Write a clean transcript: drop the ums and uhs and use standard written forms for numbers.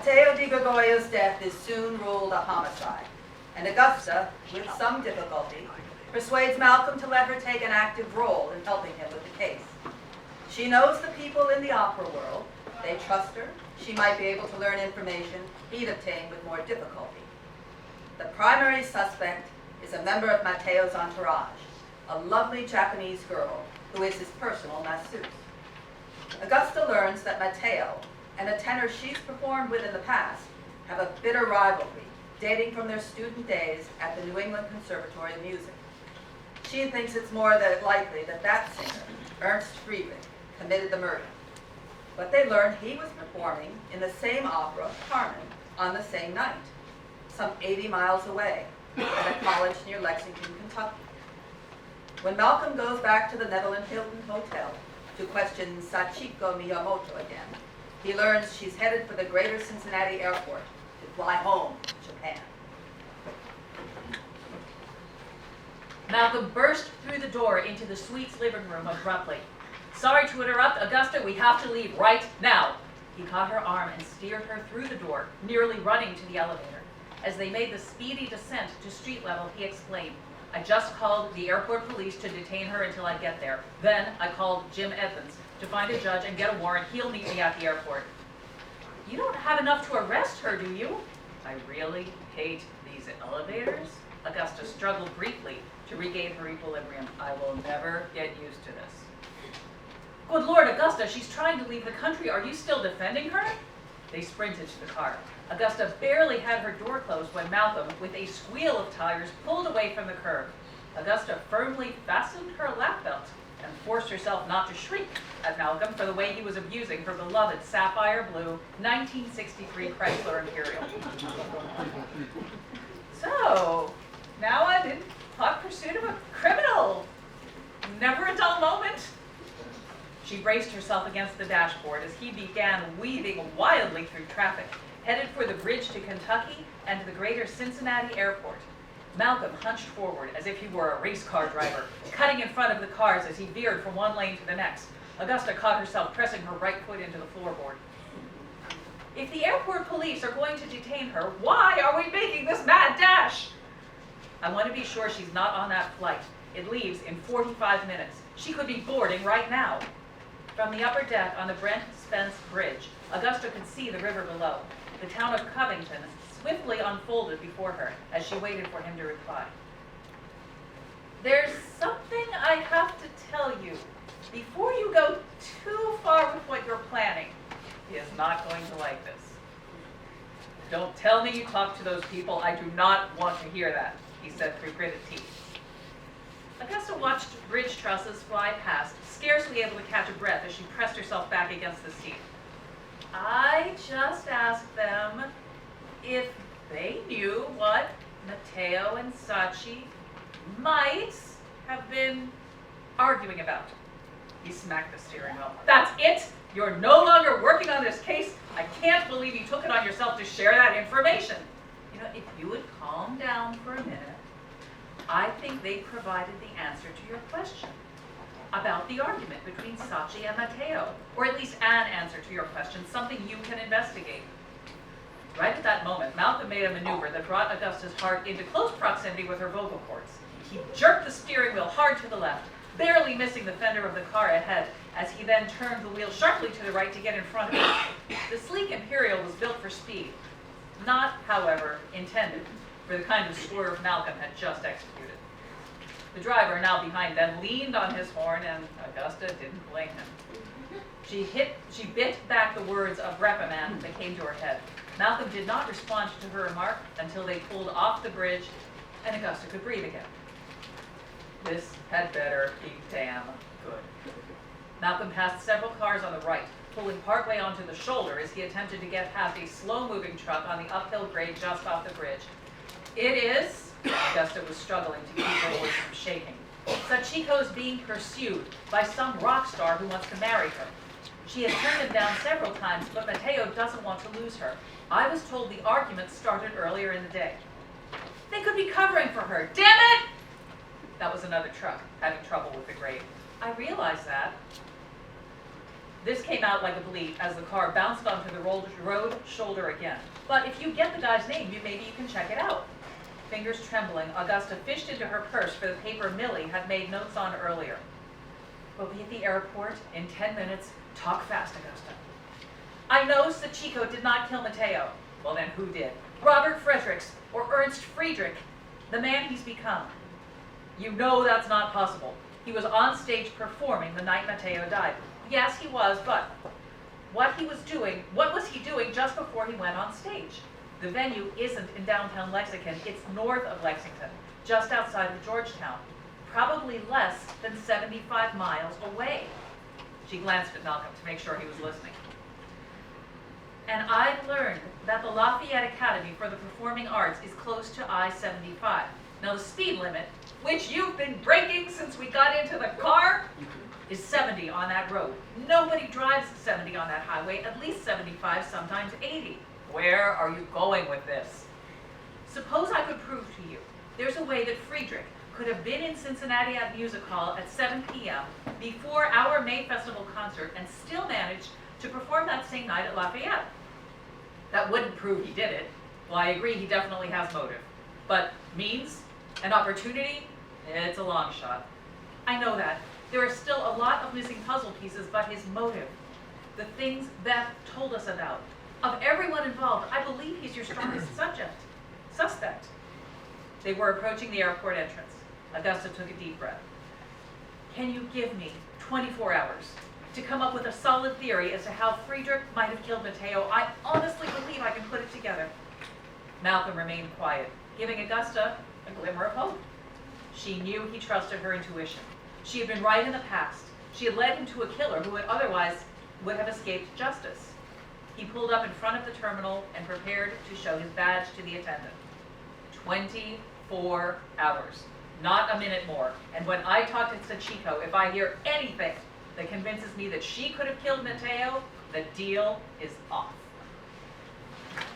Matteo di Gregorio death is soon ruled a homicide, and Augusta, with some difficulty, persuades Malcolm to let her take an active role in helping him with the case. She knows the people in the opera world. They trust her. She might be able to learn information he'd obtain with more difficulty. The primary suspect is a member of Matteo's entourage, a lovely Japanese girl who is his personal masseuse. Augusta learns that Matteo and a tenor she's performed with in the past have a bitter rivalry dating from their student days at the New England Conservatory of Music. She thinks it's more than likely that that singer, Ernst Friedrich, committed the murder. But they learn he was performing in the same opera, Carmen, on the same night, some 80 miles away, at a college near Lexington, Kentucky. When Malcolm goes back to the Neville and Hilton Hotel to question Sachiko Miyamoto again, he learns she's headed for the greater Cincinnati airport to fly home to Japan. Malcolm burst through the door into the suite's living room abruptly. "Sorry to interrupt, Augusta, we have to leave right now." He caught her arm and steered her through the door, nearly running to the elevator. As they made the speedy descent to street level, he explained, "I just called the airport police to detain her until I get there. Then I called Jim Evans to find a judge and get a warrant. He'll meet me at the airport." "You don't have enough to arrest her, do you?" "I really hate these elevators." Augusta struggled briefly to regain her equilibrium. "I will never get used to this." "Good Lord, Augusta, she's trying to leave the country. Are you still defending her?" They sprinted to the car. Augusta barely had her door closed when Malcolm, with a squeal of tires, pulled away from the curb. Augusta firmly fastened her lap belt and forced herself not to shriek at Malcolm for the way he was abusing her beloved sapphire blue 1963 Chrysler Imperial. "So, now I'm in hot pursuit of a criminal. Never a dull moment." She braced herself against the dashboard as he began weaving wildly through traffic, headed for the bridge to Kentucky and to the greater Cincinnati airport. Malcolm hunched forward as if he were a race car driver, cutting in front of the cars as he veered from one lane to the next. Augusta caught herself pressing her right foot into the floorboard. "If the airport police are going to detain her, why are we making this mad dash?" "I want to be sure she's not on that flight. It leaves in 45 minutes. She could be boarding right now." From the upper deck on the Brent Spence Bridge, Augusta could see the river below. The town of Covington swiftly unfolded before her as she waited for him to reply. "There's something I have to tell you before you go too far with what you're planning." He is not going to like this. "Don't tell me you talked to those people. I do not want to hear that," he said through gritted teeth. Augusta watched bridge trusses fly past, scarcely able to catch a breath as she pressed herself back against the seat. "I just asked them if they knew what Matteo and Sachi might have been arguing about." He smacked the steering wheel. "That's it? You're no longer working on this case? I can't believe you took it on yourself to share that information." "You know, if you would calm down for a minute, I think they provided the answer to your question about the argument between Sachi and Matteo, or at least an answer to your question, something you can investigate." Right at that moment, Malcolm made a maneuver that brought Augusta's heart into close proximity with her vocal cords. He jerked the steering wheel hard to the left, barely missing the fender of the car ahead, as he then turned the wheel sharply to the right to get in front of it. The sleek Imperial was built for speed, not, however, intended for the kind of swerve Malcolm had just executed. The driver, now behind them, leaned on his horn, and Augusta didn't blame him. She bit back the words of reprimand that came to her head. Malcolm did not respond to her remark until they pulled off the bridge and Augusta could breathe again. This had better be damn good. Malcolm passed several cars on the right, pulling partway onto the shoulder as he attempted to get past a slow-moving truck on the uphill grade just off the bridge. "It is," Augusta was struggling to keep her voice from shaking, "Sachiko's being pursued by some rock star who wants to marry her. She has turned him down several times, but Matteo doesn't want to lose her. I was told the argument started earlier in the day." "They could be covering for her. Damn it!" That was another truck, having trouble with the grade. "I realize that." This came out like a bleat as the car bounced onto the road shoulder again. But if you get the guy's name, maybe you can check it out. Fingers trembling, Augusta fished into her purse for the paper Millie had made notes on earlier. We'll be at the airport in 10 minutes. Talk fast, Augusta. I know Sachiko did not kill Matteo. Well then, who did? Robert Fredericks or Ernst Friedrich, the man he's become. You know that's not possible. He was on stage performing the night Matteo died. Yes, he was, but what was he doing just before he went on stage? The venue isn't in downtown Lexington, it's north of Lexington, just outside of Georgetown, probably less than 75 miles away. She glanced at Malcolm to make sure he was listening. And I've learned that the Lafayette Academy for the Performing Arts is close to I-75. Now the speed limit, which you've been breaking since we got into the car, is 70 on that road. Nobody drives 70 on that highway, at least 75, sometimes 80. Where are you going with this? Suppose I could prove to you there's a way that Friedrich could have been in Cincinnati at Music Hall at 7 p.m. before our May Festival concert and still managed to perform that same night at Lafayette. That wouldn't prove he did it. Well, I agree he definitely has motive. But means and opportunity, it's a long shot. I know that. There are still a lot of missing puzzle pieces, but his motive, the things Beth told us about, of everyone involved, I believe he's your strongest suspect. They were approaching the airport entrance. Augusta took a deep breath. Can you give me 24 hours to come up with a solid theory as to how Friedrich might have killed Matteo? I honestly believe I can put it together. Malcolm remained quiet, giving Augusta a glimmer of hope. She knew he trusted her intuition. She had been right in the past. She had led him to a killer who would otherwise would have escaped justice. He pulled up in front of the terminal and prepared to show his badge to the attendant. 24 hours, not a minute more. And when I talk to Sachiko, if I hear anything that convinces me that she could have killed Matteo, the deal is off.